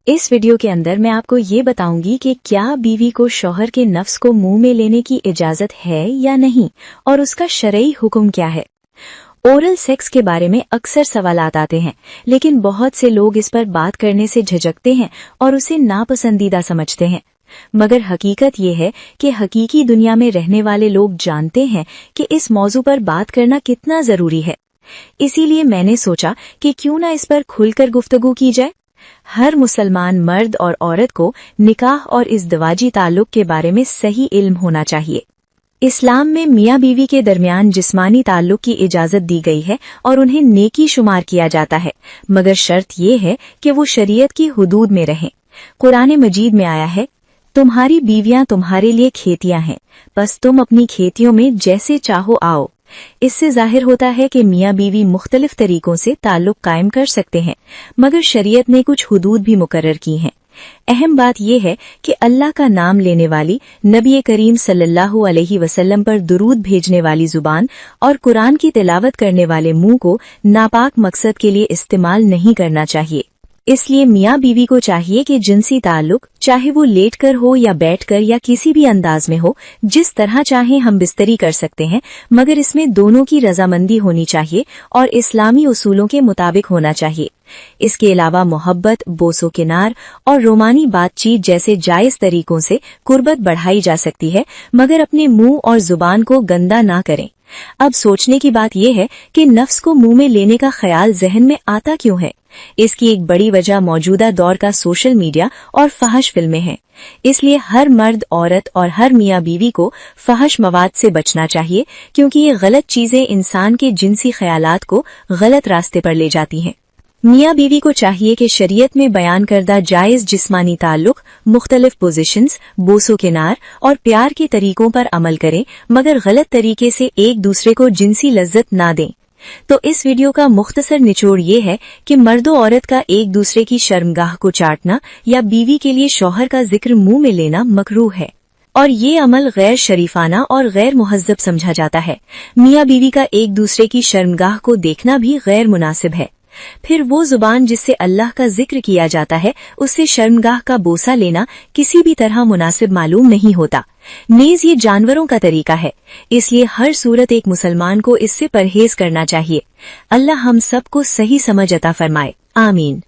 इस वीडियो के अंदर मैं आपको ये बताऊंगी कि क्या बीवी को शौहर के नफ्स को मुंह में लेने की इजाजत है या नहीं और उसका शरई हुक्म क्या है। ओरल सेक्स के बारे में अक्सर सवालात आते हैं, लेकिन बहुत से लोग इस पर बात करने से झिझकते हैं और उसे नापसंदीदा समझते हैं। मगर हकीकत ये है कि हकीकी दुनिया में रहने वाले लोग जानते हैं कि इस मौजू पर बात करना कितना जरूरी है। इसीलिए मैंने सोचा कि क्यों ना इस पर खुलकर गुफ्तगू की जाए। हर मुसलमान मर्द और औरत को निकाह और इज़्दिवाजी ताल्लुक के बारे में सही इल्म होना चाहिए। इस्लाम में मियाँ बीवी के दरमियान जिस्मानी ताल्लुक की इजाजत दी गई है और उन्हें नेकी शुमार किया जाता है, मगर शर्त ये है कि वो शरीयत की हुदूद में रहें। कुरान मजीद में आया है, तुम्हारी बीवियां तुम्हारे लिए खेतियां हैं, बस तुम अपनी खेतियों में जैसे चाहो आओ। इससे जाहिर होता है कि मियाँ बीवी मुख्तलिफ तरीकों से ताल्लुक कायम कर सकते हैं, मगर शरीयत ने कुछ हुदूद भी मुकर्रर की हैं। अहम बात यह है कि अल्लाह का नाम लेने वाली, नबी करीम सल्लल्लाहु अलैहि वसल्लम पर दुरूद भेजने वाली जुबान और कुरान की तिलावत करने वाले मुंह को नापाक मकसद के लिए इस्तेमाल नहीं करना चाहिए। इसलिए मियाँ बीवी को चाहिए कि जिनसी ताल्लुक, चाहे वो लेटकर हो या बैठकर या किसी भी अंदाज में हो, जिस तरह चाहें हम बिस्तरी कर सकते हैं, मगर इसमें दोनों की रजामंदी होनी चाहिए और इस्लामी उसूलों के मुताबिक होना चाहिए। इसके अलावा मोहब्बत, बोसो किनार और रोमानी बातचीत जैसे जायज तरीकों से कुर्बत बढ़ाई जा सकती है, मगर अपने मुंह और जुबान को गंदा ना करें। अब सोचने की बात यह है कि नफ्स को मुंह में लेने का ख्याल जहन में आता क्यों है। इसकी एक बड़ी वजह मौजूदा दौर का सोशल मीडिया और फहश फिल्में हैं। इसलिए हर मर्द, औरत और हर मियाँ बीवी को फहश मवाद से बचना चाहिए, क्योंकि ये गलत चीजें इंसान के जिनसी ख्यालात को गलत रास्ते पर ले जाती हैं। मियाँ बीवी को चाहिए कि शरीयत में बयान करदा जायज जिस्मानी ताल्लुक, मुख्तलिफ पोजीशंस, बोसो किनार और प्यार के तरीकों पर अमल करें, मगर गलत तरीके से एक दूसरे को जिनसी लज्जत ना दें। तो इस वीडियो का मुख्तसर निचोड़ ये है कि मर्दो औरत का एक दूसरे की शर्मगाह को चाटना या बीवी के लिए शौहर का जिक्र मुंह में लेना मकरूह है और ये अमल गैर शरीफाना और गैर मुहज्जब समझा जाता है। मियाँ बीवी का एक दूसरे की शर्मगाह को देखना भी गैर मुनासिब है। फिर वो जुबान जिससे अल्लाह का जिक्र किया जाता है, उससे शर्मगाह का बोसा लेना किसी भी तरह मुनासिब मालूम नहीं होता। नेज ये जानवरों का तरीका है, इसलिए हर सूरत एक मुसलमान को इससे परहेज करना चाहिए। अल्लाह हम सबको सही समझ अता फरमाए। आमीन।